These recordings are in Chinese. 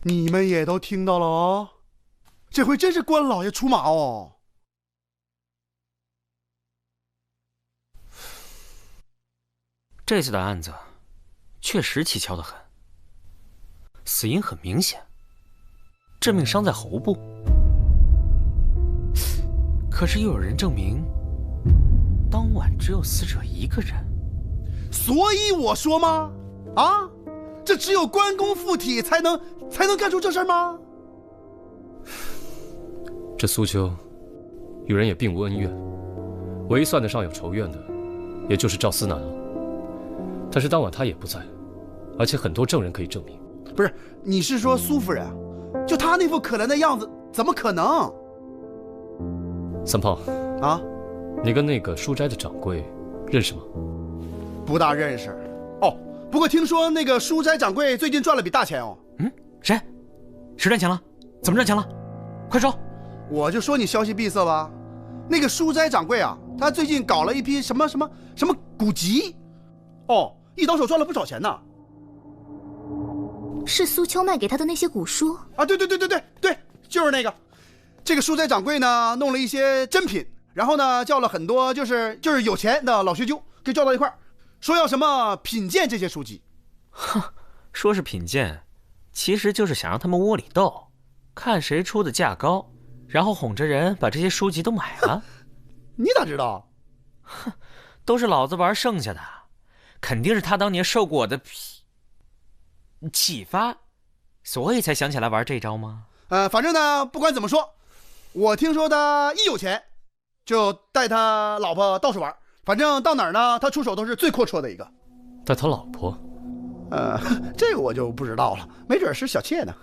你们也都听到了哦，这回真是关老爷出马哦。这次的案子确实蹊跷得很，死因很明显，致命伤在喉部。可是又有人证明，当晚只有死者一个人。所以我说吗？啊，这只有关公附体才能干出这事吗？这苏秋与人也并无恩怨，唯一算得上有仇怨的，也就是赵思南了。但是当晚他也不在，而且很多证人可以证明。不是，你是说苏夫人？就她那副可怜的样子，怎么可能？三胖啊，你跟那个书斋的掌柜认识吗？不大认识。哦，不过听说那个书斋掌柜最近赚了笔大钱哦。谁？谁赚钱了？怎么赚钱了？快说！我就说你消息闭塞吧。那个书斋掌柜啊，他最近搞了一批什么古籍，哦，一倒手赚了不少钱呢。是苏秋卖给他的那些古书啊？对，就是那个。这个书斋掌柜呢，弄了一些珍品，然后呢，叫了很多就是有钱的老学究给叫到一块儿，说要什么品鉴这些书籍。哼，说是品鉴，其实就是想让他们窝里斗，看谁出的价高，然后哄着人把这些书籍都买了。你咋知道？哼，都是老子玩剩下的，肯定是他当年受过我的启发，所以才想起来玩这招吗？反正呢，不管怎么说，我听说他一有钱就带他老婆到处玩，反正到哪儿呢，他出手都是最阔绰的一个。带他老婆？这个我就不知道了，没准是小妾呢。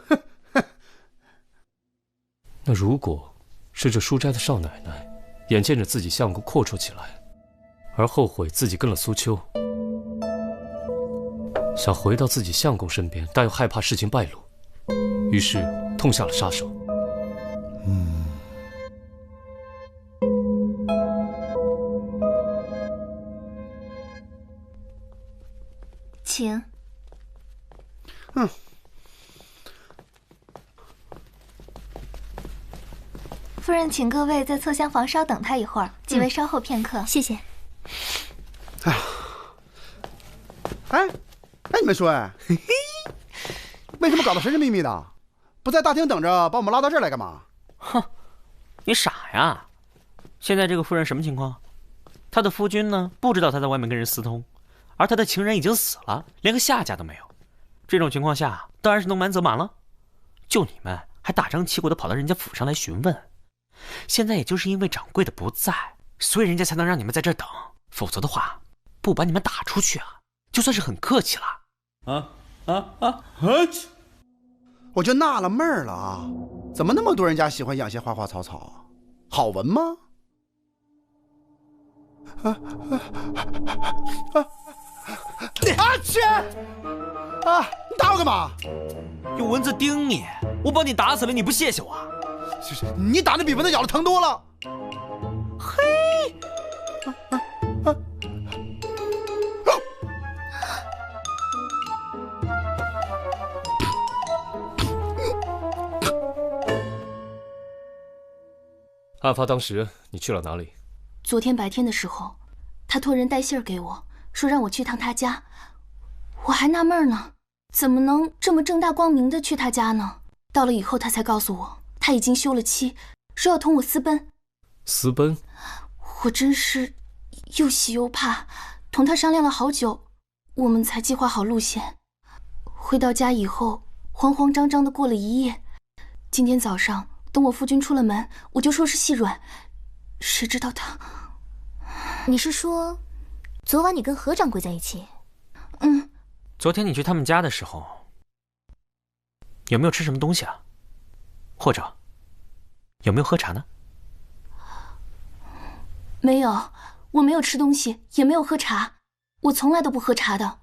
那如果是这书斋的少奶奶，眼见着自己相公阔绰起来，而后悔自己跟了苏秋，想回到自己相公身边，但又害怕事情败露，于是痛下了杀手。请。夫人，请各位在侧厢房稍等他一会儿，几位稍后片刻。谢谢。哎，你们说，为什么搞得神神秘秘的？不在大厅等着，把我们拉到这儿来干嘛？哼，你傻呀！现在这个夫人什么情况？她的夫君呢，不知道她在外面跟人私通，而她的情人已经死了，连个下家都没有。这种情况下，当然是能满则满了。就你们还大张旗鼓的跑到人家府上来询问，现在也就是因为掌柜的不在，所以人家才能让你们在这儿等，否则的话，不把你们打出去啊，就算是很客气了。我就纳了闷儿了啊，怎么那么多人家喜欢养些花花草草，好闻吗？去！你打我干嘛？有蚊子叮你，我把你打死了，你不谢谢我？你打的比蚊子咬的疼多了。嘿！案发当时你去了哪里？昨天白天的时候，他托人带信儿给我，说让我去趟他家。我还纳闷呢，怎么能这么正大光明的去他家呢？到了以后，他才告诉我，他已经休了妻，说要同我私奔。私奔？我真是又喜又怕，同他商量了好久，我们才计划好路线。回到家以后，慌慌张张的过了一夜。今天早上，等我夫君出了门，我就说是细软，谁知道他……你是说，昨晚你跟何掌柜在一起？昨天你去他们家的时候，有没有吃什么东西啊？或者有没有喝茶呢？没有，我没有吃东西，也没有喝茶，我从来都不喝茶的。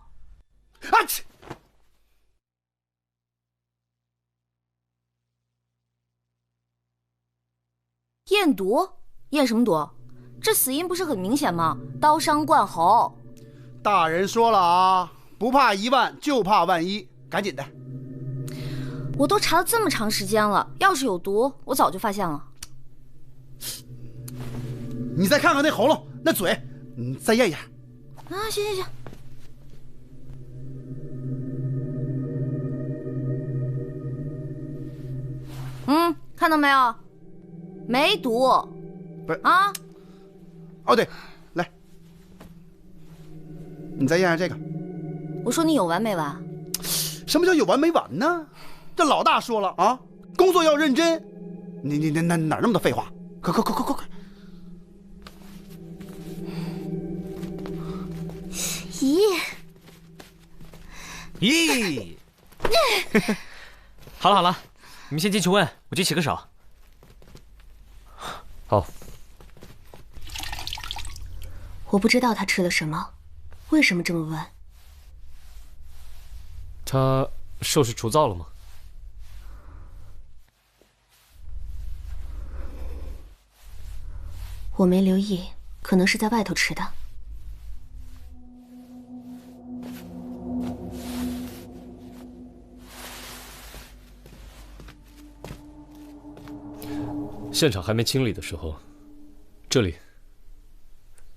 验毒？验什么毒？这死因不是很明显吗？刀伤贯喉。大人说了啊，不怕1万就怕万一，赶紧的。我都查了这么长时间了，要是有毒，我早就发现了。你再看看那喉咙、那嘴，你再验一下。啊，行行行。看到没有？没毒。不是啊？哦，对，来，你再验下这个。我说你有完没完？什么叫有完没完呢？这老大说了啊，工作要认真。你哪那么多废话？快！咦，好了，你们先进去问，我去洗个手。好。我不知道他吃了什么，为什么这么问？他受是除灶了吗？我没留意，可能是在外头吃的。现场还没清理的时候，这里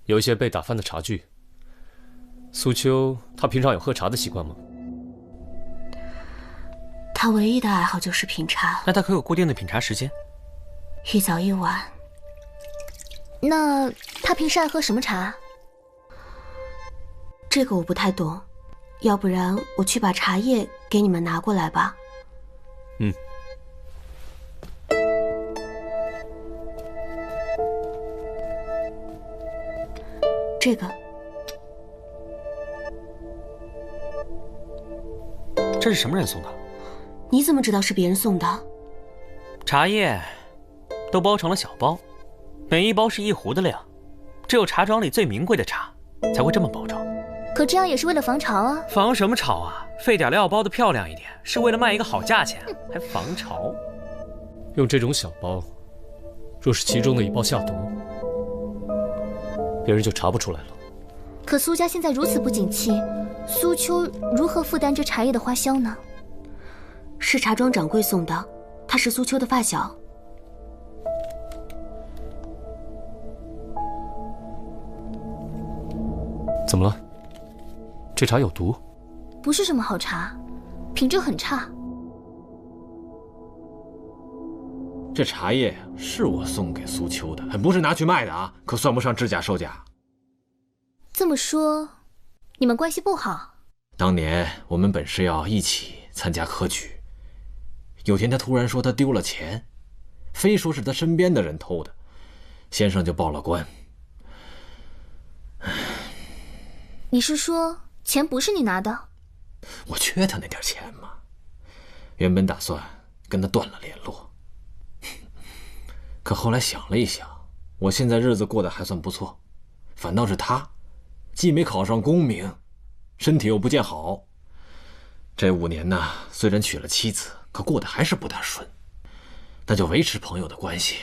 有一些被打翻的茶具。苏秋，她平常有喝茶的习惯吗？他唯一的爱好就是品茶，那他可有固定的品茶时间？一早一晚。那他平时爱喝什么茶？这个我不太懂，要不然我去把茶叶给你们拿过来吧。嗯。这个。这是什么人送的？你怎么知道是别人送的？茶叶都包成了小包，每一包是1壶的量，只有茶庄里最名贵的茶才会这么包装。可这样也是为了防潮啊！防什么潮啊？费点料包的漂亮一点，是为了卖一个好价钱，还防潮？用这种小包，若是其中的一包下毒，别人就查不出来了。可苏家现在如此不景气，苏秋如何负担这茶叶的花销呢？是茶庄掌柜送的，他是苏秋的发小。怎么了？这茶有毒？不是什么好茶，品质很差。这茶叶是我送给苏秋的，还不是拿去卖的啊，可算不上制假售假。这么说，你们关系不好？当年我们本是要一起参加科举，有天他突然说他丢了钱，非说是他身边的人偷的，先生就报了官。你是说钱不是你拿的？我缺他那点钱吗？原本打算跟他断了联络，可后来想了一想，我现在日子过得还算不错，反倒是他既没考上功名，身体又不见好。这5年呢，虽然娶了妻子，可过得还是不大顺。那就维持朋友的关系，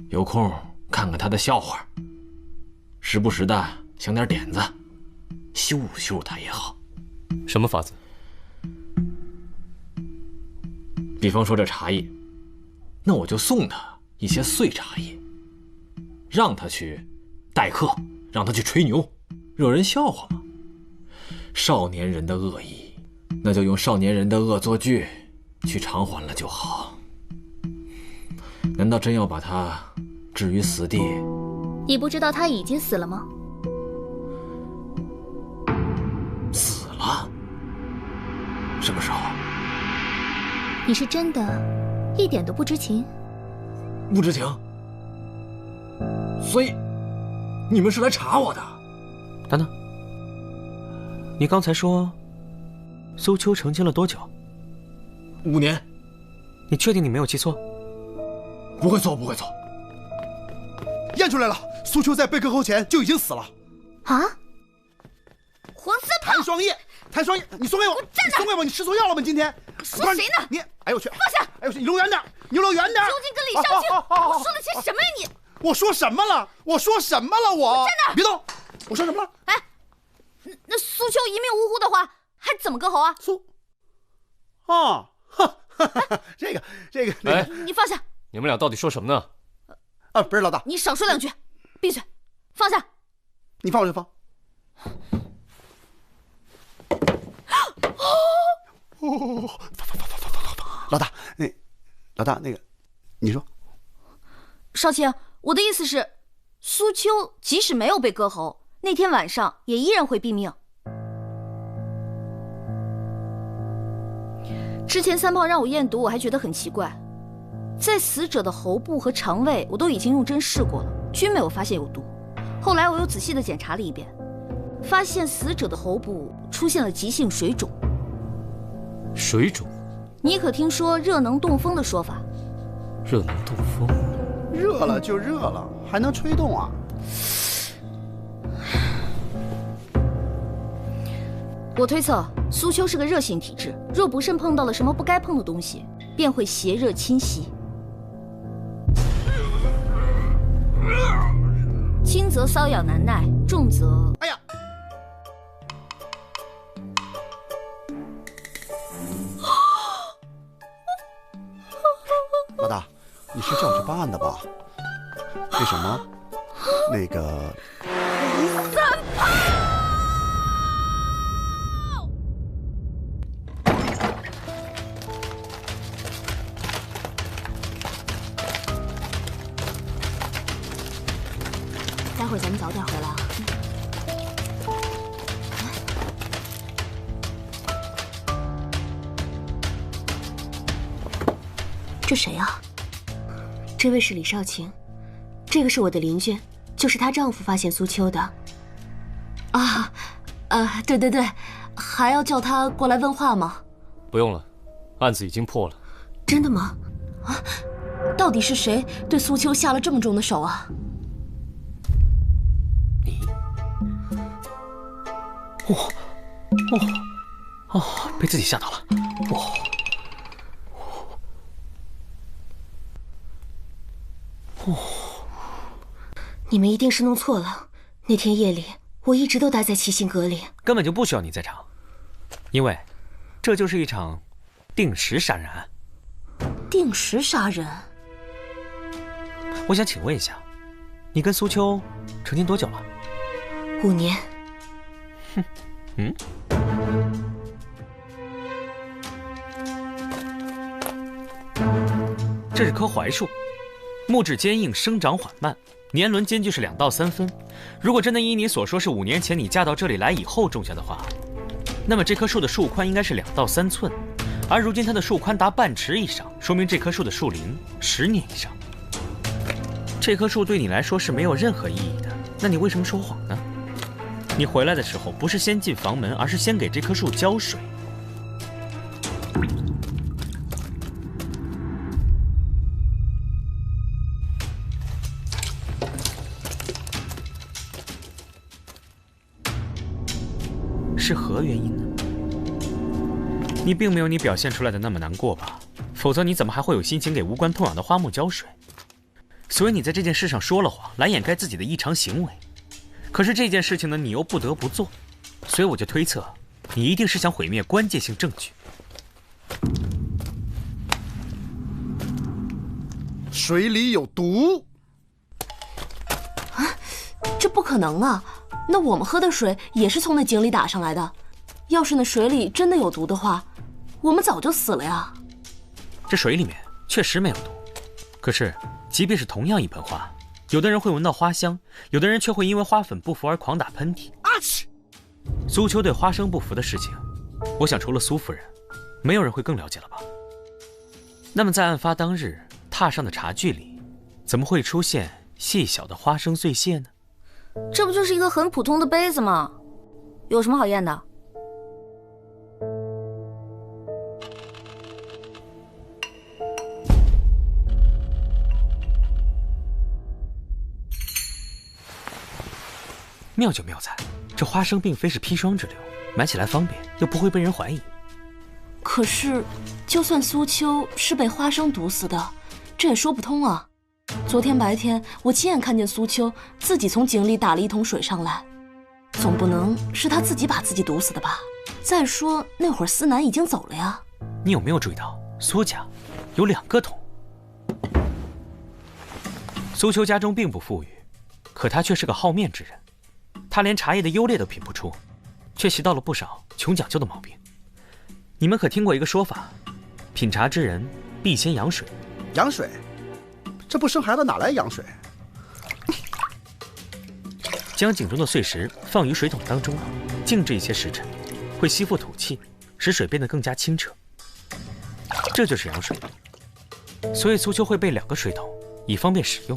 有空看看他的笑话，时不时的想点点子，羞辱羞辱他也好。什么法子？比方说这茶叶，那我就送他一些碎茶叶，让他去待客，让他去吹牛，惹人笑话嘛。少年人的恶意，那就用少年人的恶作剧去偿还了就好。难道真要把他置于死地？你不知道他已经死了吗？死了？什么时候？你是真的一点都不知情？不知情？所以你们是来查我的？等等，你刚才说苏秋成亲了多久？5年。你确定你没有记错？不会错，不会错。验出来了，苏秋在贝壳沟前就已经死了。啊！黄四胖，谭双叶，谭双叶，你送给我，你送给我，你吃错药了吗？今天说谁呢？你，哎呦我去，放下！哎呦我去，你离我远点，你离我远点。究竟跟李少卿，我说了些什么呀你？我说什么了？我说什么了？我站那儿，别动！我说什么了？哎，那苏秋一命呜呼的话，还怎么割喉啊？苏，啊。这个，哎，你放下！你们俩到底说什么呢？啊，不是老大，你少说两句，闭嘴，放下！你放我就放。老大，那个，你说，少卿，我的意思是，苏秋即使没有被割喉，那天晚上也依然会毙命。之前三胖让我验毒，我还觉得很奇怪，在死者的喉部和肠胃，我都已经用针试过了，均没有发现有毒。后来我又仔细的检查了一遍，发现死者的喉部出现了急性水肿。水肿？你可听说热能动风的说法？热能动风？热了就热了，还能吹动啊？我推测苏秋是个热性体质，若不慎碰到了什么不该碰的东西，便会邪热侵袭。轻则瘙痒难耐，重则……哎呀！老大，你是叫我去办案的吧？那什么，那个三胖。待会儿咱们早点回来啊。这谁啊？这位是李少卿，这个是我的邻居，就是她丈夫发现苏秋的。啊，对，还要叫他过来问话吗？不用了，案子已经破了。真的吗？啊，到底是谁对苏秋下了这么重的手啊？你？被自己吓到了。你们一定是弄错了。那天夜里，我一直都待在七星阁里，根本就不需要你在场，因为这就是一场定时杀人案。定时杀人？我想请问一下，你跟苏秋成亲多久了？5年。这是棵槐树，木质坚硬，生长缓慢，年轮间距是2到3分。如果真的依你所说是5年前你嫁到这里来以后种下的话，那么这棵树的树宽应该是2到3寸，而如今它的树宽达半尺以上，说明这棵树的树龄10年以上。这棵树对你来说是没有任何意义的，那你为什么说谎呢？你回来的时候不是先进房门，而是先给这棵树浇水。是何原因呢？你并没有你表现出来的那么难过吧？否则你怎么还会有心情给无关痛痒的花木浇水？所以你在这件事上说了谎，来掩盖自己的异常行为。可是这件事情呢，你又不得不做，所以我就推测，你一定是想毁灭关键性证据。水里有毒！啊，这不可能啊！那我们喝的水也是从那井里打上来的，要是那水里真的有毒的话，我们早就死了呀。这水里面确实没有毒，可是即便是同样一盆花，有的人会闻到花香，有的人却会因为花粉不服而狂打喷嚏。阿嚏！苏秋对花生不服的事情，我想除了苏夫人，没有人会更了解了吧？那么在案发当日踏上的茶具里，怎么会出现细小的花生碎屑呢？这不就是一个很普通的杯子吗？有什么好验的？妙就妙在，这花生并非是砒霜之流，买起来方便，又不会被人怀疑。可是，就算苏秋是被花生毒死的，这也说不通啊。昨天白天，我亲眼看见苏秋自己从井里打了一桶水上来，总不能是他自己把自己毒死的吧？再说那会儿思南已经走了呀。你有没有注意到，苏家有2个桶。苏秋家中并不富裕，可他却是个好面之人。他连茶叶的优劣都品不出，却习到了不少穷讲究的毛病。你们可听过一个说法，品茶之人必先养水。养水？这不生孩子哪来养水？将井中的碎石放于水桶当中，静置一些时辰，会吸附土气，使水变得更加清澈。这就是养水。所以苏秋会备2个水桶，以方便使用。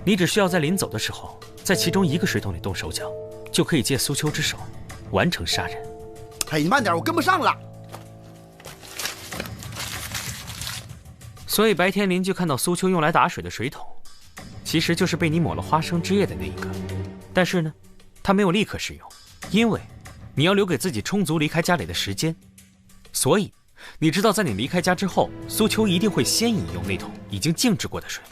你只需要在临走的时候，在其中1个水桶里动手脚，就可以借苏秋之手完成杀人。哎，你慢点，我跟不上了。所以白天邻居看到苏秋用来打水的水桶，其实就是被你抹了花生汁液的那一个。但是呢，他没有立刻使用，因为你要留给自己充足离开家里的时间。所以你知道，在你离开家之后，苏秋一定会先饮用那桶已经静置过的水，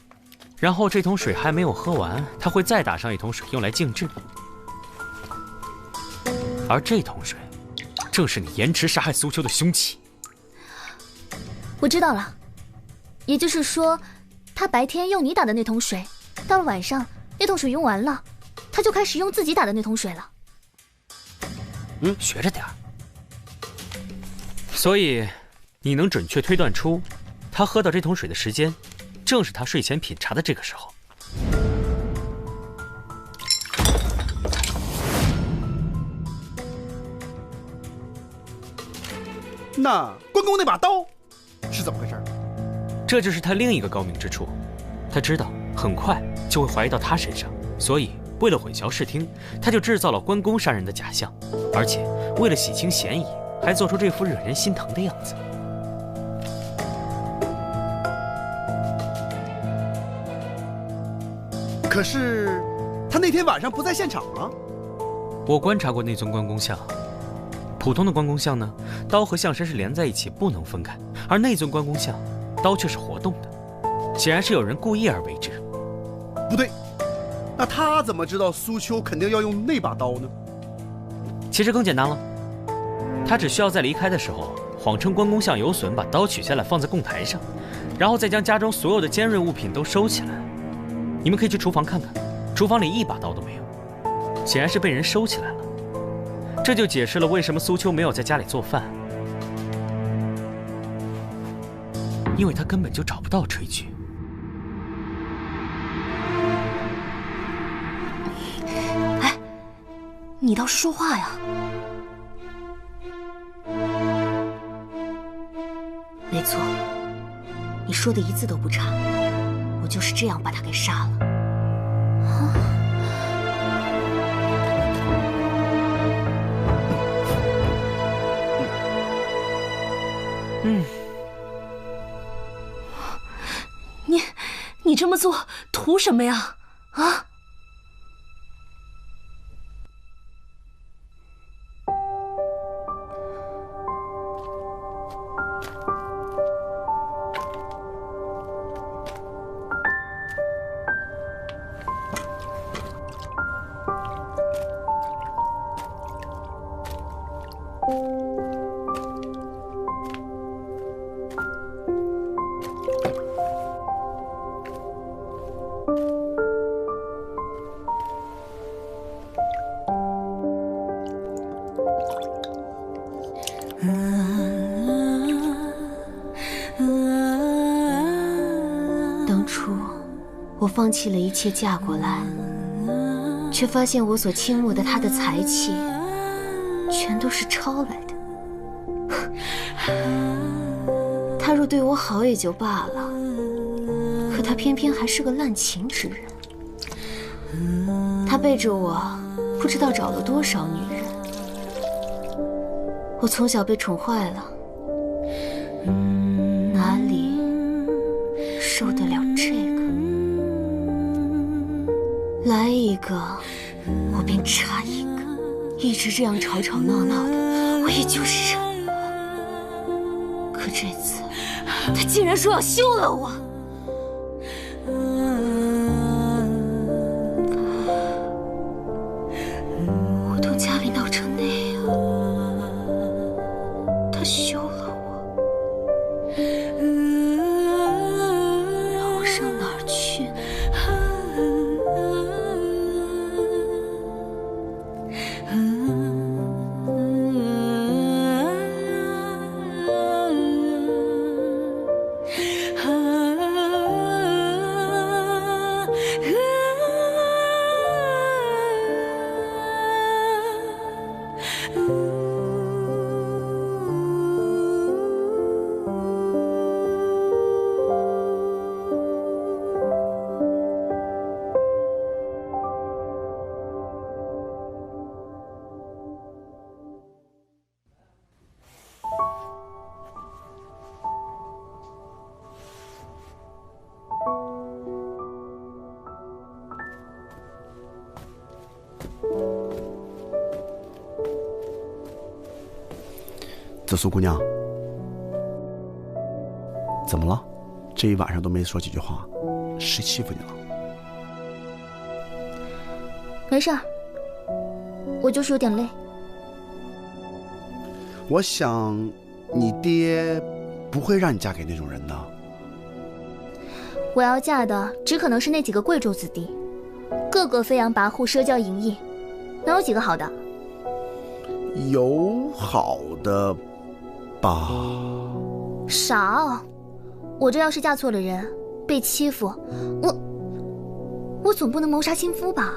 然后这桶水还没有喝完，他会再打上1桶水用来静置。而这桶水正是你延迟杀害苏秋的凶器。我知道了，也就是说，他白天用你打的那桶水，到了晚上那桶水用完了，他就开始用自己打的那桶水了。学着点儿。所以你能准确推断出，他喝到这桶水的时间，正是他睡前品茶的这个时候。那关公那把刀是怎么回事？这就是他另一个高明之处。他知道很快就会怀疑到他身上，所以为了混淆视听，他就制造了关公杀人的假象，而且为了洗清嫌疑，还做出这副惹人心疼的样子。可是他那天晚上不在现场啊。我观察过那尊关公像，普通的关公像呢，刀和象身是连在一起不能分开，而那尊关公像刀却是活动的，显然是有人故意而为之。不对，那他怎么知道苏秋肯定要用那把刀呢？其实更简单了，他只需要在离开的时候谎称关公像有损，把刀取下来放在供台上，然后再将家中所有的尖锐物品都收起来。你们可以去厨房看看，厨房里1把刀都没有，显然是被人收起来了。这就解释了为什么苏秋没有在家里做饭，因为他根本就找不到炊具。哎，你倒是说话呀！没错，你说的一字都不差，我就是这样把他给杀了。你这么做图什么呀？啊？当初我放弃了一切嫁过来，却发现我所倾慕的他的才气全都是抄来的。他若对我好也就罢了，可他偏偏还是个滥情之人。他背着我不知道找了多少女人，我从小被宠坏了，哪里受得了这个？来一个我便插一个，一直这样吵吵闹闹的，我也就是忍了。可这次他竟然说要休了我。我都家里闹成那样，他休了我，让我上哪儿去？紫苏姑娘，怎么了？这一晚上都没说几句话，谁欺负你了？没事儿，我就是有点累。我想，你爹不会让你嫁给那种人的。我要嫁的只可能是那几个贵胄子弟，个个飞扬跋扈、奢骄淫逸，能有几个好的？有好的吧？少！我这要是嫁错了人，被欺负，我总不能谋杀亲夫吧？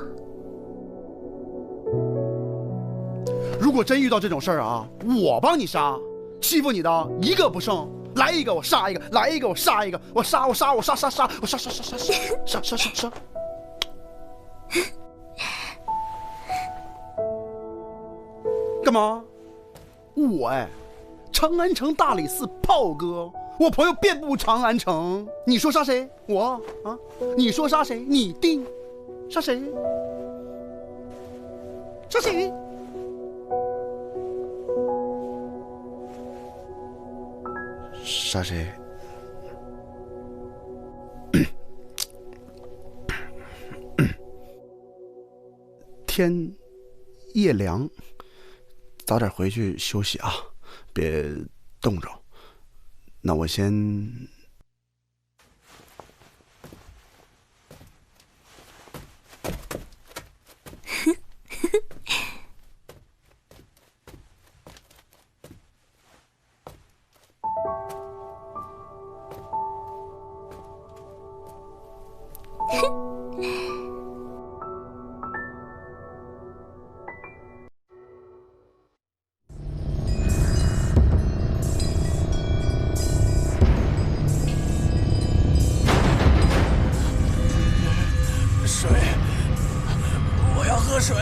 如果真遇到这种事儿啊，我帮你杀，欺负你的一个不剩，来一个我杀一个，来一个我杀一个，我杀，干嘛？我长安城大理寺炮哥，我朋友遍布长安城，你说杀谁？我啊，你说杀谁？你定，杀谁？杀谁？杀谁？天夜凉，早点回去休息啊，别冻着。那我先。水，我要喝水，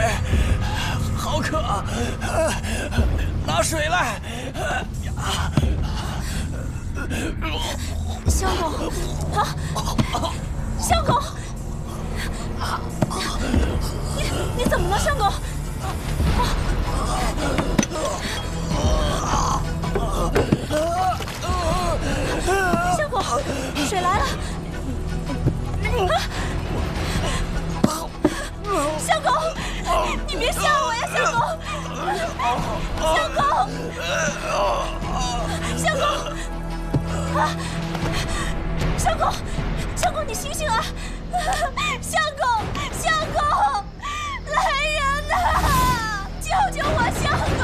好渴，拿水来。相公啊，相公，你怎么了，相公？相公，水来了。相公，你别吓我呀，相公！相公，相公，啊！相公，相公，你醒醒啊！相公，相公，来人呐！救救我，相公！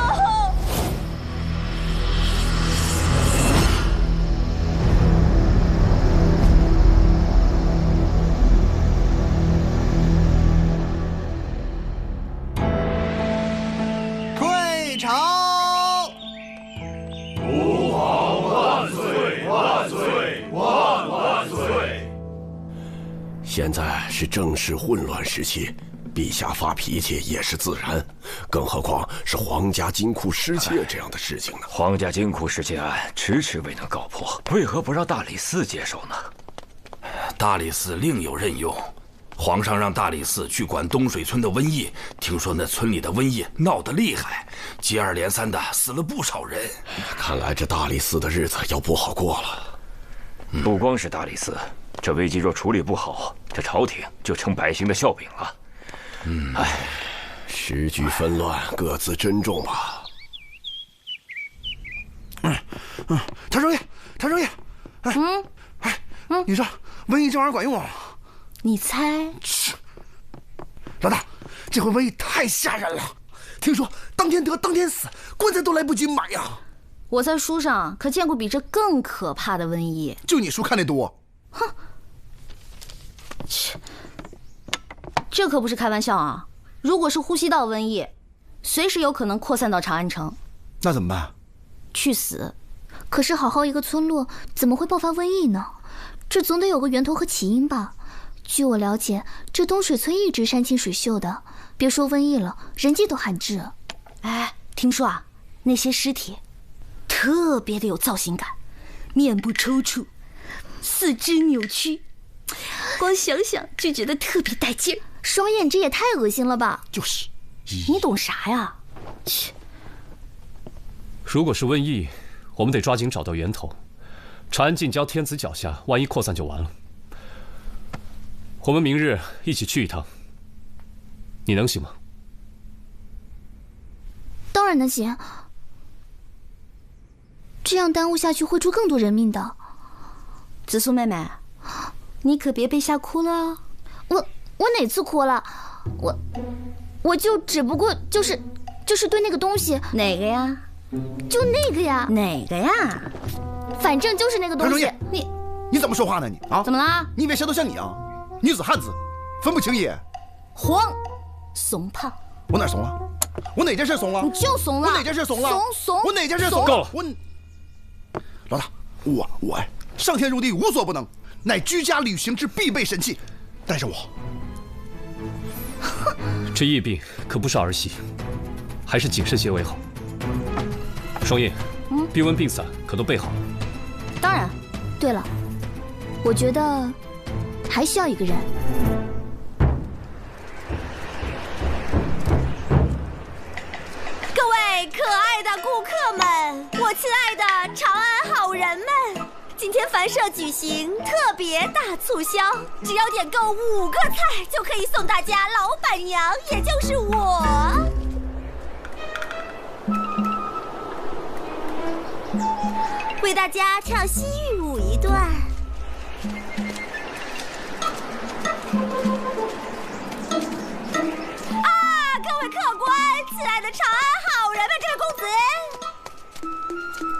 朝！吾皇万岁万岁万万岁！现在是政事混乱时期，陛下发脾气也是自然，更何况是皇家金库失窃这样的事情呢？皇家金库失窃案迟迟未能告破，为何不让大理寺接手呢？大理寺另有任用。皇上让大理寺去管东水村的瘟疫，听说那村里的瘟疫闹得厉害，接二连三的死了不少人。看来这大理寺的日子要不好过了。不光是大理寺，这危机若处理不好，这朝廷就成百姓的笑柄了。时局纷乱，各自珍重吧。谭少爷，长生叶，你说瘟疫这玩意儿管用吗？你猜？老大，这回瘟疫太吓人了，听说当天得当天死，棺材都来不及买呀。我在书上可见过比这更可怕的瘟疫。就你书看得多。哼，这可不是开玩笑啊！如果是呼吸道瘟疫，随时有可能扩散到长安城。那怎么办？去死！可是好好一个村落，怎么会爆发瘟疫呢？这总得有个源头和起因吧？据我了解，这东水村一直山清水秀的，别说瘟疫了，人迹都罕至。哎，听说啊，那些尸体特别的有造型感，面部抽搐，四肢扭曲，光想想就觉得特别带劲儿。双眼这也太恶心了吧！就是，你懂啥呀？切！如果是瘟疫，我们得抓紧找到源头。长安近郊天子脚下，万一扩散就完了。我们明日一起去一趟，你能行吗？当然能行。这样耽误下去会出更多人命的。紫苏妹妹，你可别被吓哭了。我哪次哭了？我就只不过就是对那个东西。哪个呀？就那个呀。哪个呀？反正就是那个东西。你怎么说话呢你啊？怎么了？你以为谁都像你啊？女子汉子，分不清也。慌，怂胖。我哪怂了？我哪件事怂了？你就怂了。我哪件事怂了？怂。我哪件事怂了？够了。老大，我上天入地无所不能，乃居家旅行之必备神器，带着我。这疫病可不是儿戏，还是谨慎些为好。双叶，避瘟病伞可都备好了？当然。对了，我觉得还需要一个人。各位可爱的顾客们，我亲爱的长安好人们，今天凡社举行特别大促销，只要点购5个菜就可以送大家老板娘，也就是我。为大家唱西域舞一段。各位客官，亲爱的长安好人们，这位公子，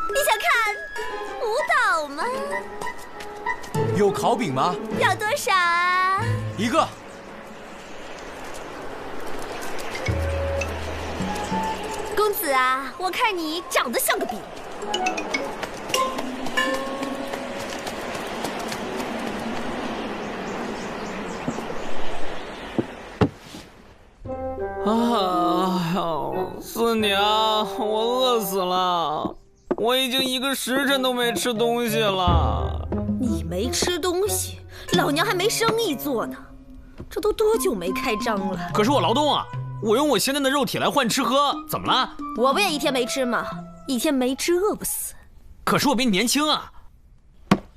你想看舞蹈吗？有烤饼吗？要多少啊？1个。公子啊，我看你长得像个饼。四娘，我饿死了，我已经1个时辰都没吃东西了。你没吃东西，老娘还没生意做呢，这都多久没开张了？可是我劳动啊，我用我现在的肉体来换吃喝，怎么了？我不也一天没吃吗？一天没吃饿不死。可是我比你年轻啊。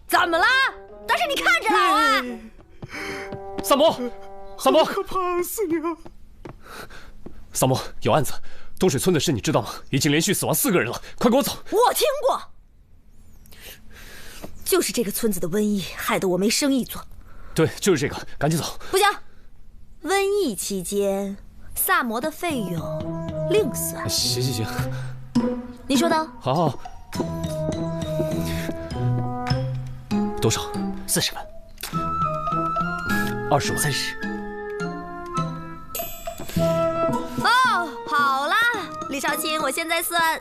怎么了？但是你看着老啊！三伯，可怕，四娘。三伯，有案子，东水村的事你知道吗？已经连续死亡4个人了，快跟我走。我听过，就是这个村子的瘟疫害得我没生意做。对，就是这个，赶紧走。不行，瘟疫期间，萨摩的费用另算。行，你说的。好。多少？40万。 20万。30。哦，好啦，李少卿，我现在算。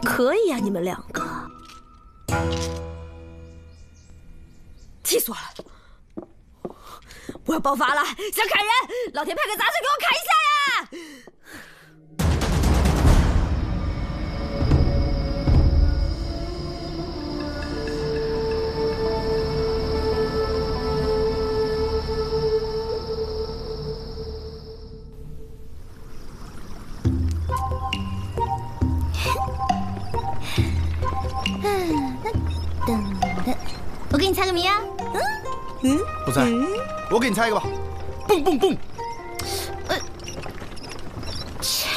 可以啊，你们2个。气死我了！我要爆发了，想砍人，老天派个杂碎给我砍一下呀！ 我给你猜个谜啊！不猜，我给你猜一个吧。蹦蹦蹦。切，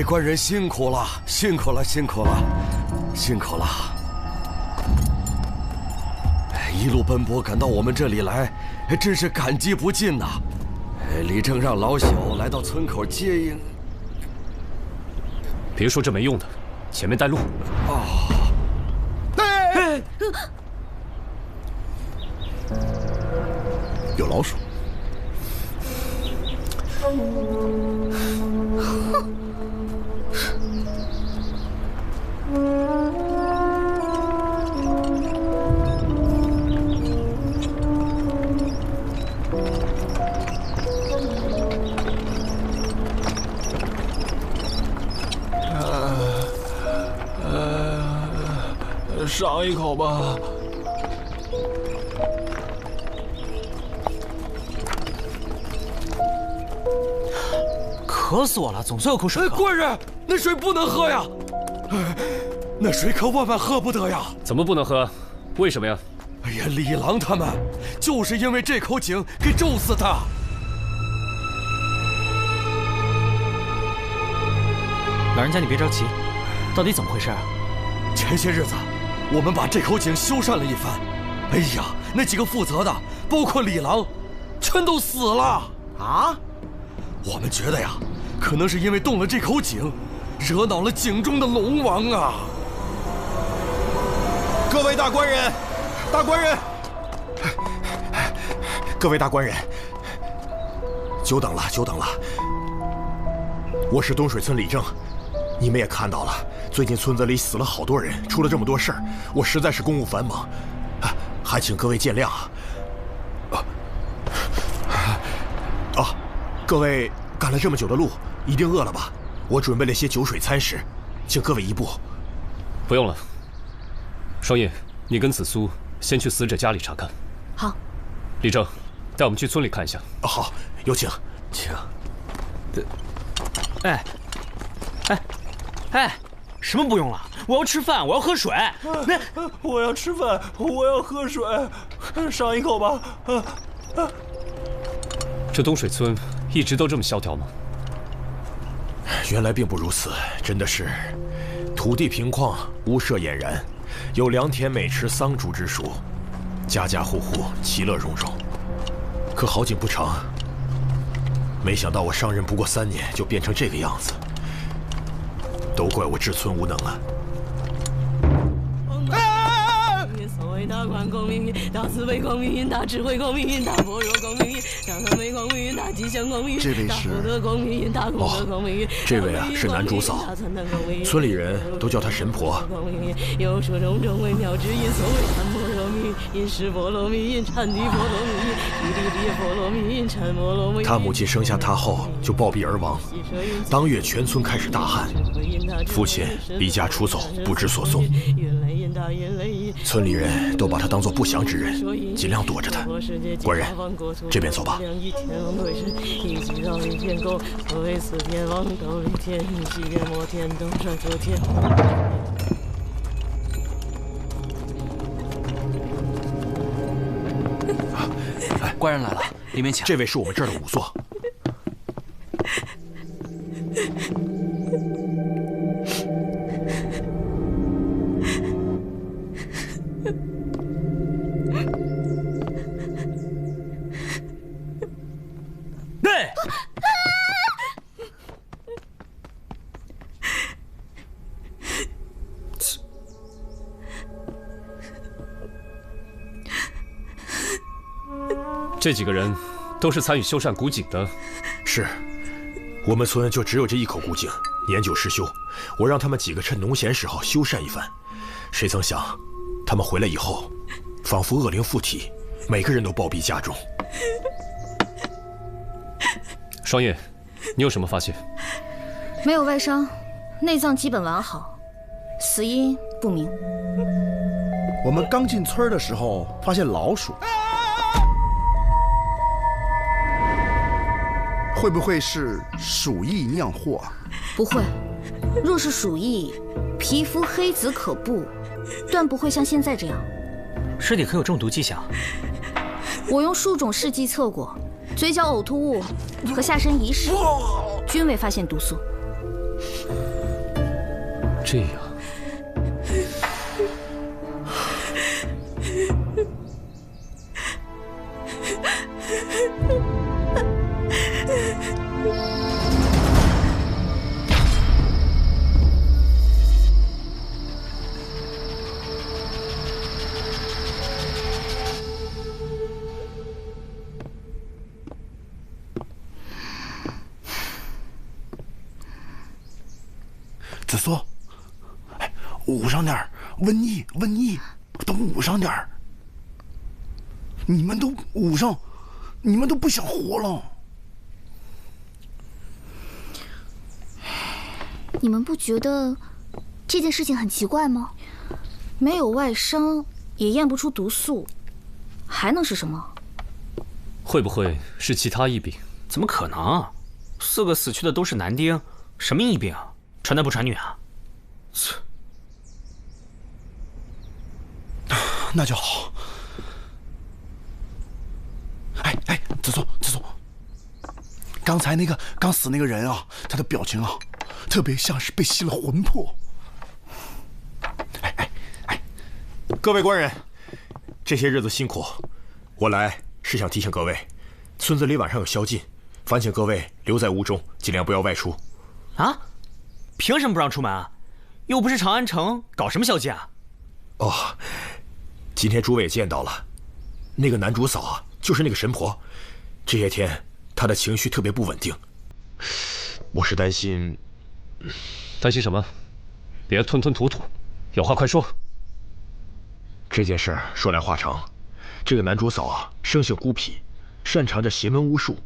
位官人辛苦了，辛苦了，辛苦了，辛苦了！一路奔波赶到我们这里来，真是感激不尽呐！李正让老小来到村口接应。别说这没用的，前面带路。有老鼠。尝一口吧。渴死我了，总算有口水喝。官人，那水不能喝呀！那水可万万喝不得呀！怎么不能喝？为什么呀？哎呀，李郎他们就是因为这口井给咒死的。老人家，你别着急，到底怎么回事啊？前些日子，我们把这口井修缮了一番。哎呀，那几个负责的，包括李郎，全都死了啊！我们觉得呀，可能是因为动了这口井，惹恼了井中的龙王啊！各位大官人，大官人，各位大官人，久等了，久等了。我是东水村李正，你们也看到了，最近村子里死了好多人，出了这么多事儿，我实在是公务繁忙，还请各位见谅啊！各位赶了这么久的路，一定饿了吧？我准备了些酒水餐食，请各位移步。不用了，双叶，你跟紫苏先去死者家里查看。好。李正，带我们去村里看一下。好，有请，请。哎，什么不用了？我要吃饭，我要喝水。我要吃饭，我要喝水，尝一口吧。这东水村一直都这么萧条吗？原来并不如此，真的是土地平旷，屋舍俨然，有良田美池桑竹之属，家家户户其乐融融。可好景不长，没想到我上任不过3年，就变成这个样子，都怪我治村无能啊！所谓大宽光明运，大慈悲光明运，大智慧光明运，大般若光明运，大和美光明运，大吉祥光明运，大福德光明运，大功德光明运。这位啊是男主嫂，村里人都叫她神婆。有说种种微妙之音，所谓禅波罗蜜因释波罗蜜因禅地波罗蜜因地地波罗蜜因禅波罗蜜。他母亲生下他后就暴毙而亡，当月全村开始大旱，父亲离家出走，不知所踪。村里人都把他当作不祥之人，尽量躲着他。官人，这边走吧。官人来了，里面请。这位是我们这儿的仵作。这几个人都是参与修缮古井的。是，我们村就只有这一口古井，年久失修。我让他们几个趁农闲时候修缮一番，谁曾想，他们回来以后，仿佛恶灵附体，每个人都暴毙家中。双叶，你有什么发现？没有外伤，内脏基本完好，死因不明。我们刚进村的时候发现老鼠。会不会是鼠疫酿祸？不会，若是鼠疫，皮肤黑紫可怖，断不会像现在这样。尸体可有中毒迹象？我用数种试剂测过，嘴角呕吐物和下身遗屎均未发现毒素。这样。紫苏，哎，捂上点儿，瘟疫，都捂上点儿。你们都捂上，你们都不想活了。你们不觉得这件事情很奇怪吗？没有外伤，也验不出毒素，还能是什么？会不会是其他疫病？怎么可能？4个死去的都是男丁，什么疫病啊？传男不传女啊？切！那就好。哎，紫苏，刚才那个刚死那个人啊，他的表情啊，特别像是被吸了魂魄。各位官人，这些日子辛苦，我来是想提醒各位，村子里晚上有宵禁，烦请各位留在屋中，尽量不要外出。啊？凭什么不让出门啊？又不是长安城，搞什么宵禁啊？哦，今天诸位也见到了，那个男主嫂啊，就是那个神婆，这些天她的情绪特别不稳定，我是担心。担心什么？别吞吞吐吐，有话快说。这件事说来话长，这个男主嫂啊，生性孤僻，擅长着邪门巫术，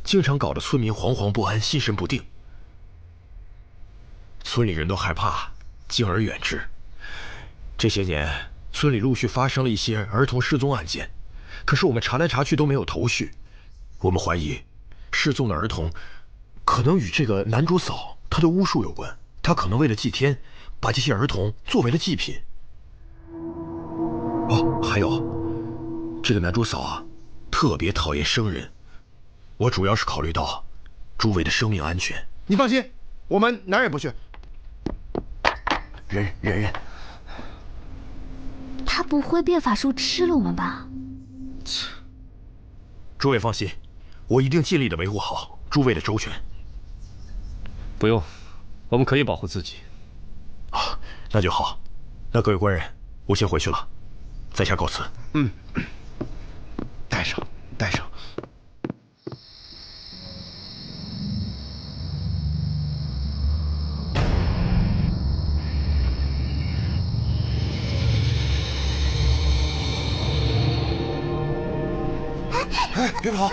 经常搞得村民惶惶不安、心神不定。村里人都害怕，敬而远之。这些年，村里陆续发生了一些儿童失踪案件，可是我们查来查去都没有头绪。我们怀疑，失踪的儿童可能与这个男主嫂他的巫术有关。他可能为了祭天，把这些儿童作为了祭品。哦，还有，这个男主嫂啊，特别讨厌生人。我主要是考虑到诸位的生命安全。你放心，我们哪儿也不去。忍。他不会变法术吃了我们吧？诸位放心，我一定尽力的维护好诸位的周全。不用，我们可以保护自己。啊，那就好。那各位官人，我先回去了，在下告辞。带上。哎，别跑！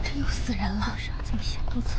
真又死人了，这么险多惨。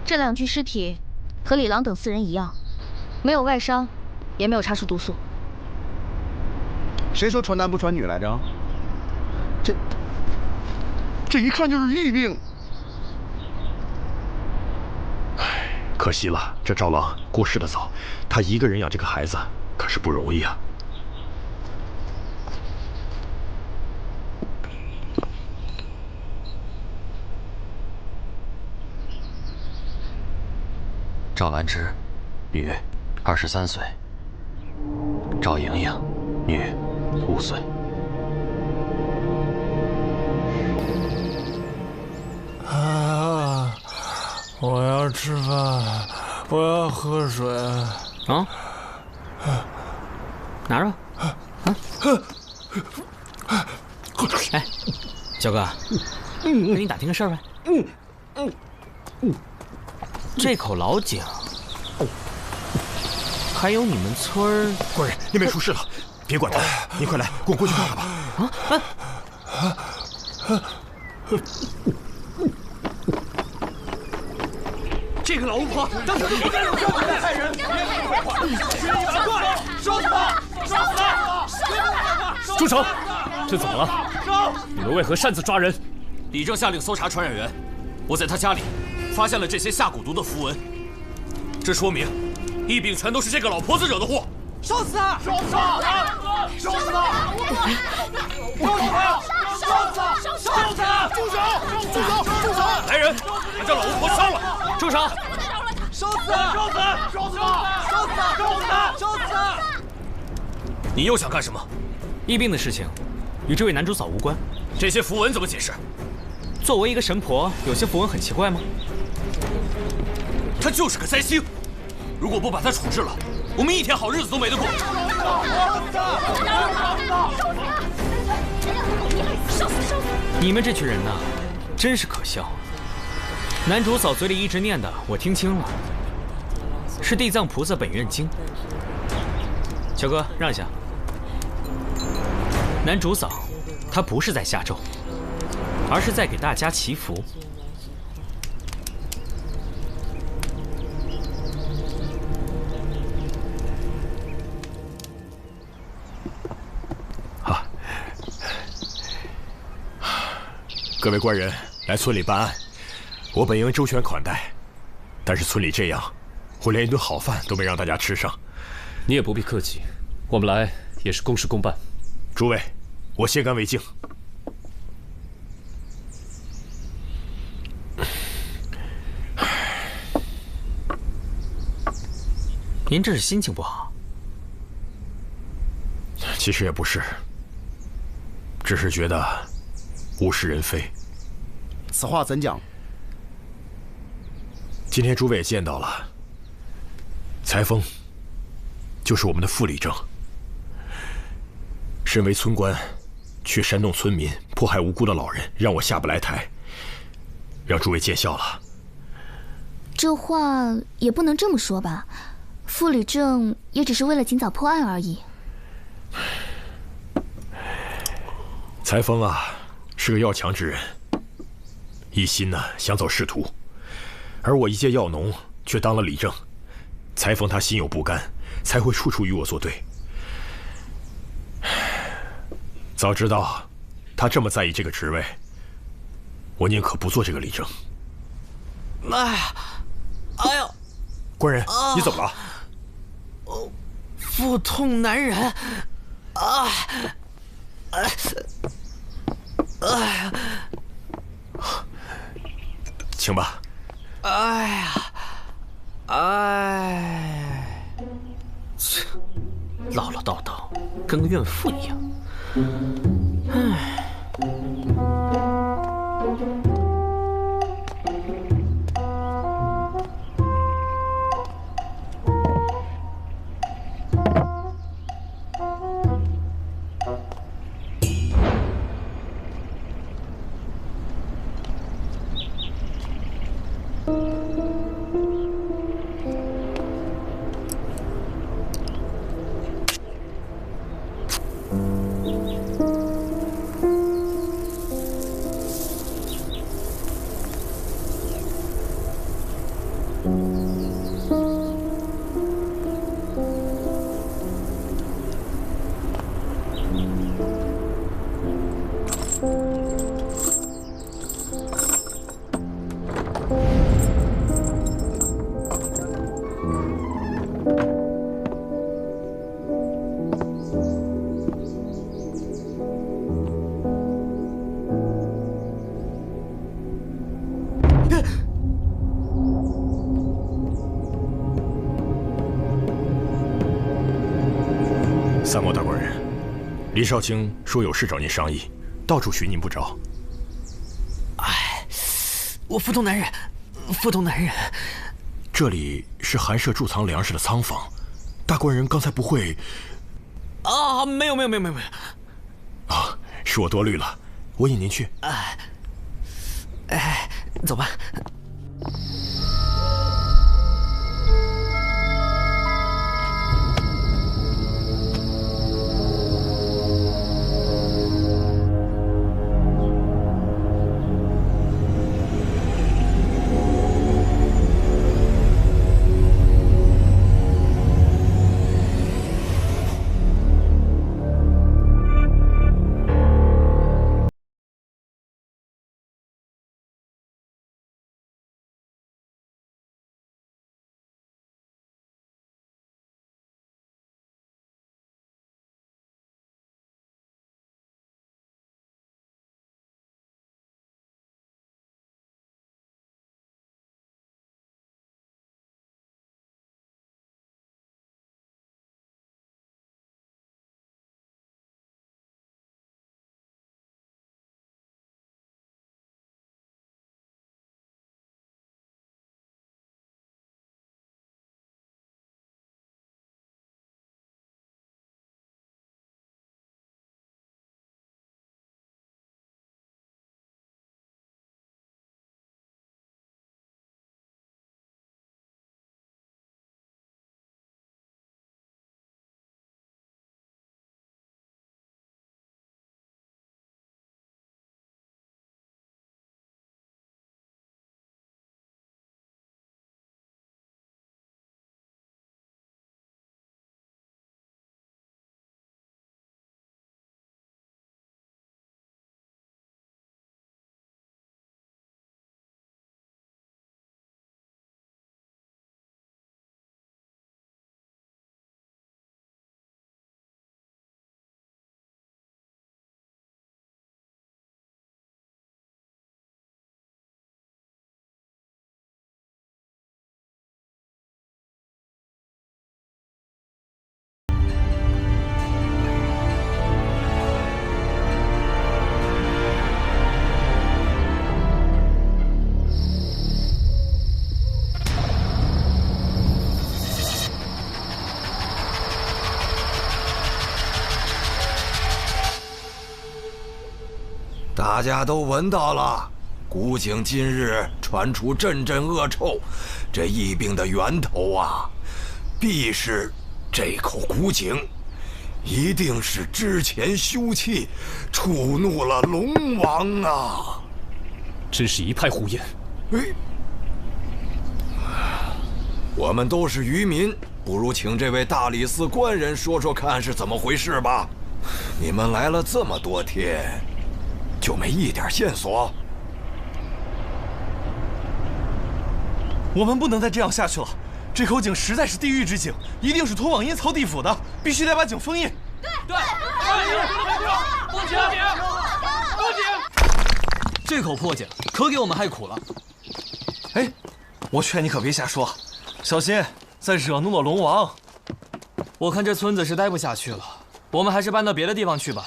这2具尸体和李郎等4人一样，没有外伤，也没有查出毒素。谁说传男不传女来着？这一看就是疫病。唉，可惜了，这赵郎过世的早，他一个人养这个孩子可是不容易啊。赵兰芝，女，23岁；赵莹莹，女，5岁。啊！我要吃饭，我要喝水。啊？拿着。哎，小哥，跟你打听个事儿呗。这口老井，还有你们村儿……官人，那边出事了，别管他，你快来，跟我过去看看吧。这个老巫婆，当场就不干了！害人！烧死他！烧死他！住手！这怎么了？你们为何擅自抓人？李正下令搜查传染源，我在他家里发现了这些下蛊毒的符文，这说明疫病全都是这个老婆子惹的祸。烧死他！烧死他！烧死他！烧死他！烧死他！烧死他！住手！住手！住手！来人，把这老巫婆烧了！住手！烧死他！烧死他！烧死他！烧死他！烧死他！烧死他！你又想干什么？疫病的事情与这位男主嫂无关。这些符文怎么解释？作为一个神婆，有些符文很奇怪吗？他就是个灾星，如果不把他处置了，我们一天好日子都没得过。你们这群人呐，真是可笑。男主嫂嘴里一直念的，我听清了，是地藏菩萨本愿经。小哥，让一下。男主嫂，他不是在下咒，而是在给大家祈福。各位官人来村里办案，我本应周全款待，但是村里这样，我连一顿好饭都没让大家吃上。你也不必客气，我们来也是公事公办。诸位，我先干为敬。您这是心情不好？其实也不是，只是觉得物是人非。此话怎讲？今天诸位也见到了，裁缝就是我们的副理正。身为村官，却煽动村民迫害无辜的老人，让我下不来台，让诸位见笑了。这话也不能这么说吧，副理正也只是为了尽早破案而已。裁缝啊，是个要强之人，一心呢想走仕途，而我一介药农却当了理正，裁缝他心有不甘，才会处处与我作对。早知道他这么在意这个职位，我宁可不做这个理正。哎呀，哎呦！官人，你怎么了？腹痛难忍，啊！哎呀！请吧。哎呀！哎！切，唠唠叨叨，跟个怨妇一样。唉。三毛大官人，林少卿说有事找您商议，到处寻您不着。哎，我腹痛难忍，腹痛难忍。这里是寒舍贮藏粮食的仓房，大官人刚才不会……啊，没有。啊，是我多虑了，我引您去。哎，走吧。大家都闻到了，古井今日传出阵阵恶臭，这疫病的源头啊，必是这口古井，一定是之前休憩，触怒了龙王啊！真是一派胡言。我们都是渔民，不如请这位大理寺官人说说看是怎么回事吧。你们来了这么多天，就没一点线索？我们不能再这样下去了，这口井实在是地狱之井，一定是通往阴曹地府的，必须得把井封印。对，封井，封井！这口破井可给我们害苦了。哎，我劝你可别瞎说，小心再惹怒了龙王。我看这村子是待不下去了，我们还是搬到别的地方去吧。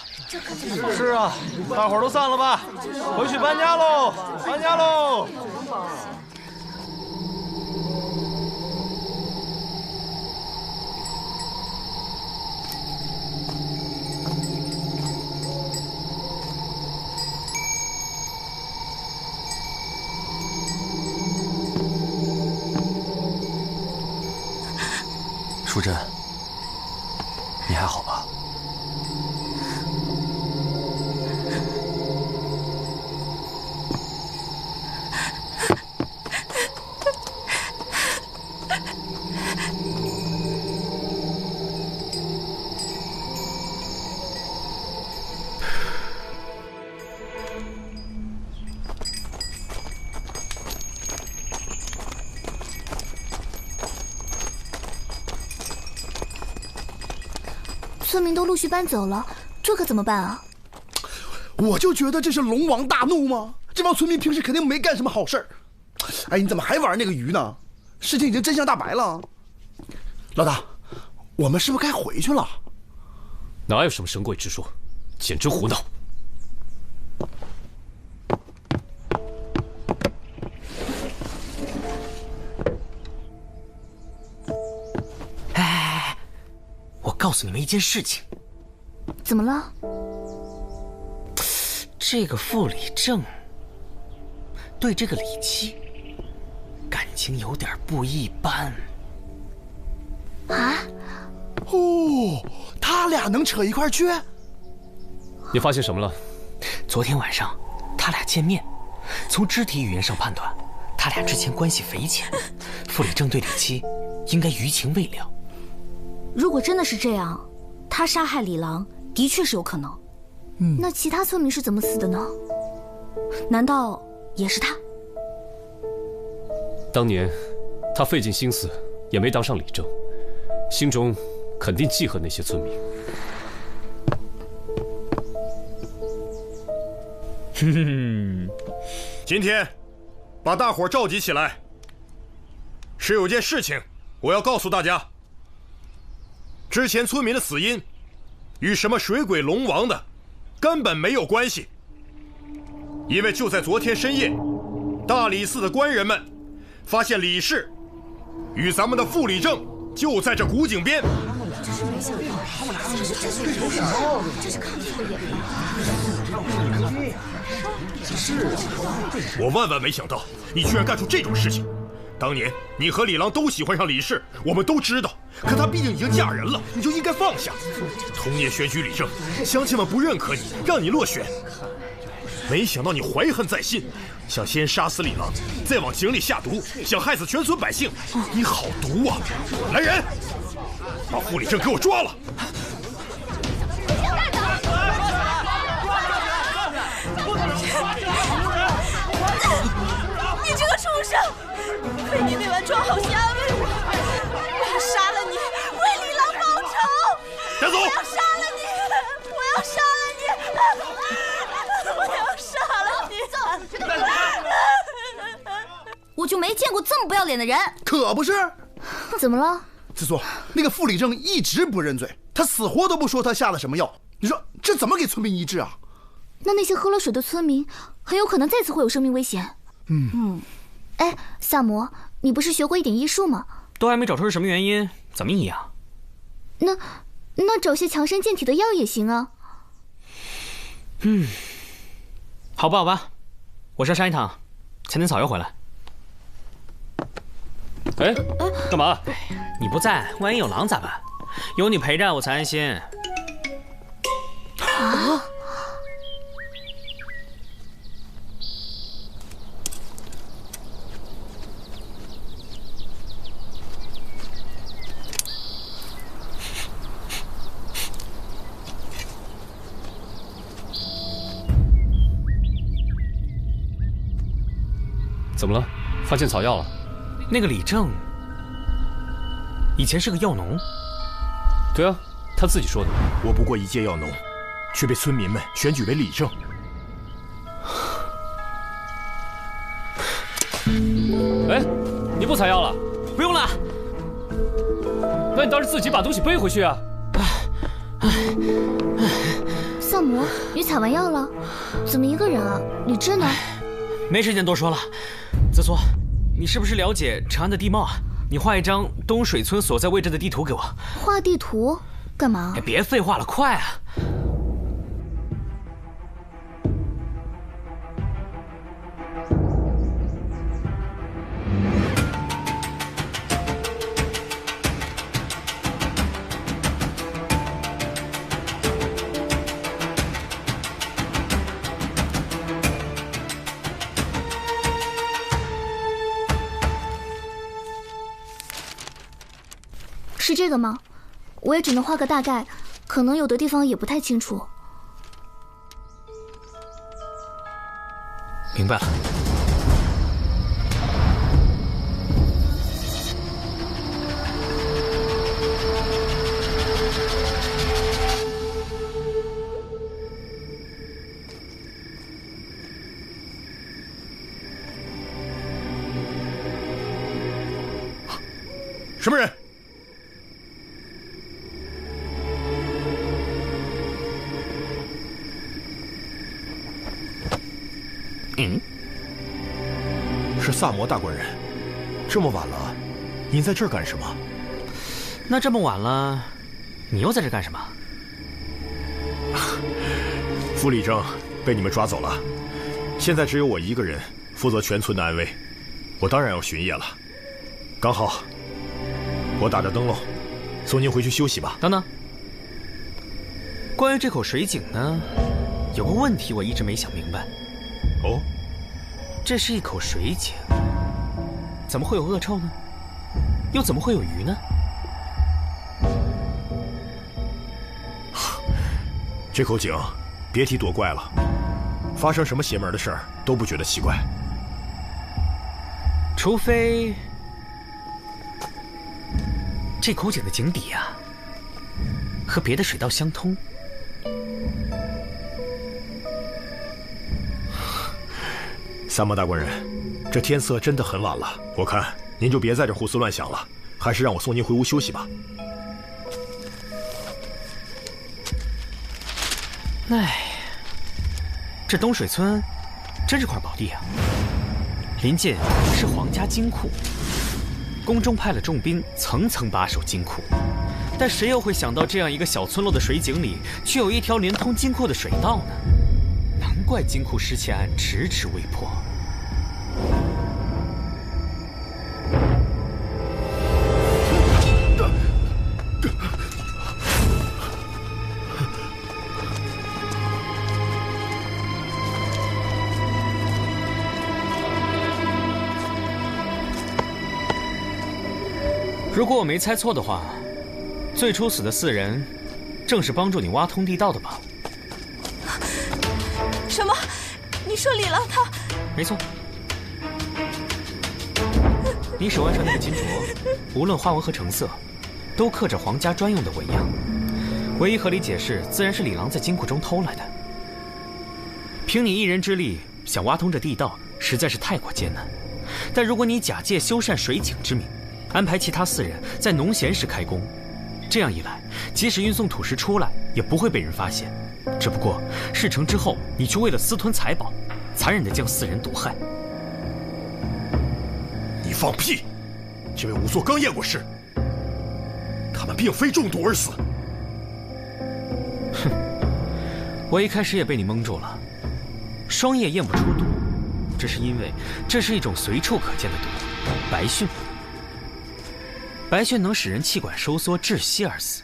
是啊，大伙儿都散了吧，回去搬家喽，搬家喽！淑珍，你还好吧？村民都陆续搬走了，这可怎么办啊？我就觉得这是龙王大怒吗？这帮村民平时肯定没干什么好事儿。哎，你怎么还玩那个鱼呢？事情已经真相大白了。老大，我们是不是该回去了？哪有什么神鬼之说，简直胡闹！哎，我告诉你们一件事情。怎么了？这个傅礼正对这个李七感情有点不一般。啊？哦，他俩能扯一块去？你发现什么了？昨天晚上他俩见面，从肢体语言上判断，他俩之前关系匪浅。傅礼正对李七应该余情未了。如果真的是这样，他杀害李郎的确是有可能。那其他村民是怎么死的呢？难道也是他？当年他费尽心思也没当上李正，心中肯定记恨那些村民。今天把大伙召集起来，是有件事情我要告诉大家。之前村民的死因与什么水鬼龙王的根本没有关系，因为就在昨天深夜，大理寺的官人们发现李氏与咱们的傅礼正就在这古井边。真是没想到，这是看错眼我万万没想到你居然干出这种事情。当年你和李郎都喜欢上李氏，我们都知道，可她毕竟已经嫁人了，你就应该放下。同年选举李正，乡亲们不认可你，让你落选。没想到你怀恨在心，想先杀死李郎，再往井里下毒，想害死全村百姓。你好毒啊！来人，把傅礼正给我抓了！你这个畜生！亏你那碗庄好心安慰我，我要杀了你，为李郎报仇！带走！我要杀了你！我要杀了你！我要杀了你！我就没见过这么不要脸的人。可不是。怎么了？子苏，那个傅礼正一直不认罪，他死活都不说他下了什么药。你说这怎么给村民医治啊？那些喝了水的村民很有可能再次会有生命危险。哎，萨摩，你不是学过一点医术吗？都还没找出是什么原因，怎么医啊？那找些强身健体的药也行啊。好吧，好吧，我上山一趟，才能早又回来。哎，干嘛？你不在，万一有狼咋办？有你陪着我才安心。啊！怎么了？发现草药了？那个李正，以前是个药农。对啊，他自己说的。我不过一介药农，却被村民们选举为理政。哎，你不采药了？不用了。那你倒是自己把东西背回去啊！萨摩，你采完药了？怎么一个人啊？李治呢？没时间多说了。泽索，你是不是了解长安的地貌啊？你画一张东水村所在位置的地图给我。画地图干嘛？别废话了，快啊！是这个吗？我也只能画个大概，可能有的地方也不太清楚。明白了。什么人？是萨摩大官人。这么晚了，您在这儿干什么？那这么晚了，你又在这干什么？傅理正被你们抓走了，现在只有我一个人负责全村的安危，我当然要巡夜了。刚好，我打着灯笼，送您回去休息吧。等等，关于这口水井呢，有个问题我一直没想明白。哦，这是一口水井，怎么会有恶臭呢？又怎么会有鱼呢？这口井，别提多怪了，发生什么邪门的事儿都不觉得奇怪。除非这口井的井底啊，和别的水道相通。萨摩大官人，这天色真的很晚了，我看您就别在这胡思乱想了，还是让我送您回屋休息吧。哎，这东水村真是块宝地啊！临近是皇家金库，宫中派了重兵，层层把守金库。但谁又会想到，这样一个小村落的水井里，却有一条连通金库的水道呢？难怪金库失窃案迟迟未破。如果我没猜错的话，最初死的4人，正是帮助你挖通地道的吧？什么？你说李郎他？没错。你手腕上那个金镯，无论花纹和成色，都刻着皇家专用的纹样。唯一合理解释，自然是李郎在金库中偷来的。凭你一人之力想挖通这地道，实在是太过艰难。但如果你假借修缮水井之名，安排其他4人在农闲时开工，这样一来，即使运送土石出来，也不会被人发现。只不过事成之后，你却为了私吞财宝，残忍地将4人毒害。你放屁！这位仵作刚验过尸，他们并非中毒而死。哼，我一开始也被你蒙住了，双叶验不出毒，这是因为这是一种随处可见的毒——白蕈。白蕈能使人气管收缩、窒息而死。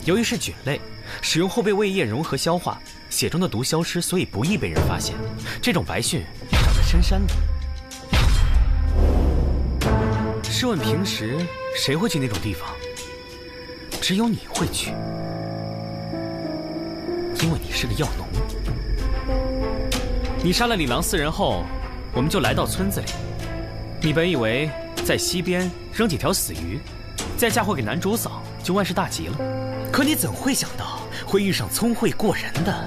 由于是菌类，使用后被胃液融合消化，血中的毒消失，所以不易被人发现。这种白蕈长在深山里。试问平时谁会去那种地方？只有你会去，因为你是个药农。你杀了李郎4人后，我们就来到村子里。你本以为在溪边扔几条死鱼，再嫁祸给男主嫂就万事大吉了。可你怎会想到会遇上聪慧过人的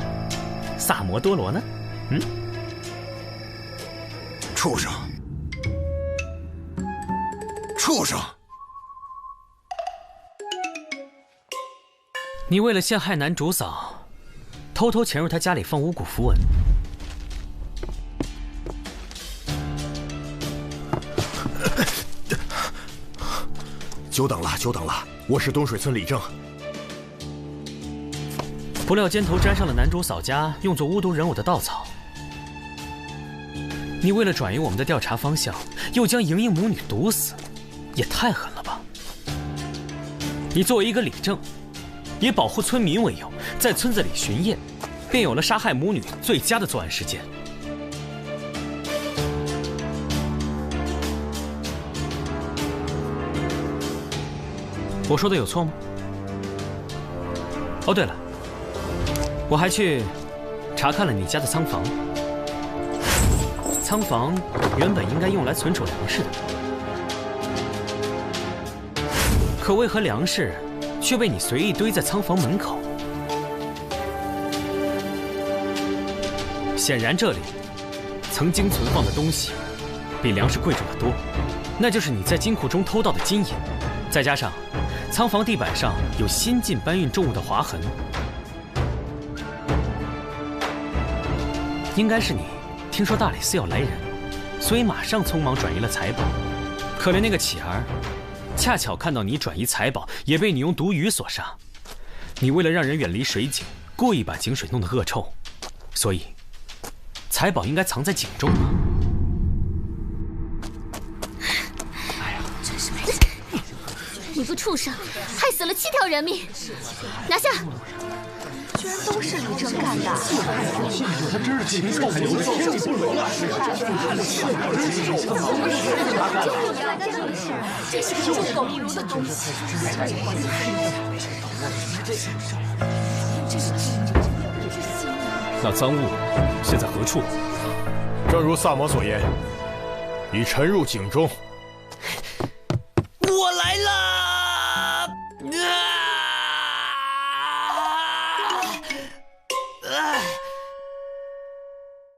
萨摩多罗呢？畜生！畜生！你为了陷害男主嫂，偷偷潜入他家里放巫蛊符文。久等了，久等了！我是东水村李正。不料肩头沾上了男主嫂家用作巫毒人偶的稻草。你为了转移我们的调查方向，又将莹莹母女毒死，也太狠了吧！你作为一个李正，以保护村民为由，在村子里巡夜，便有了杀害母女最佳的作案时间。我说的有错吗？哦，对了，我还去查看了你家的仓房。仓房原本应该用来存储粮食的，可为何粮食却被你随意堆在仓房门口？显然这里曾经存放的东西比粮食贵重得多，那就是你在金库中偷盗的金银，再加上仓房地板上有新近搬运重物的划痕，应该是你听说大理寺要来人，所以马上匆忙转移了财宝。可怜那个乞儿，恰巧看到你转移财宝，也被你用毒鱼所杀。你为了让人远离水井，故意把井水弄得恶臭，所以财宝应该藏在井中吧？你个畜生，害死了7条人命，拿下！居然都是李正干的！他真是禽兽不如，天理不容啊！这是个猪狗不如的东西！那赃物现在何处？正如萨摩所言，已沉入井中。我来啦！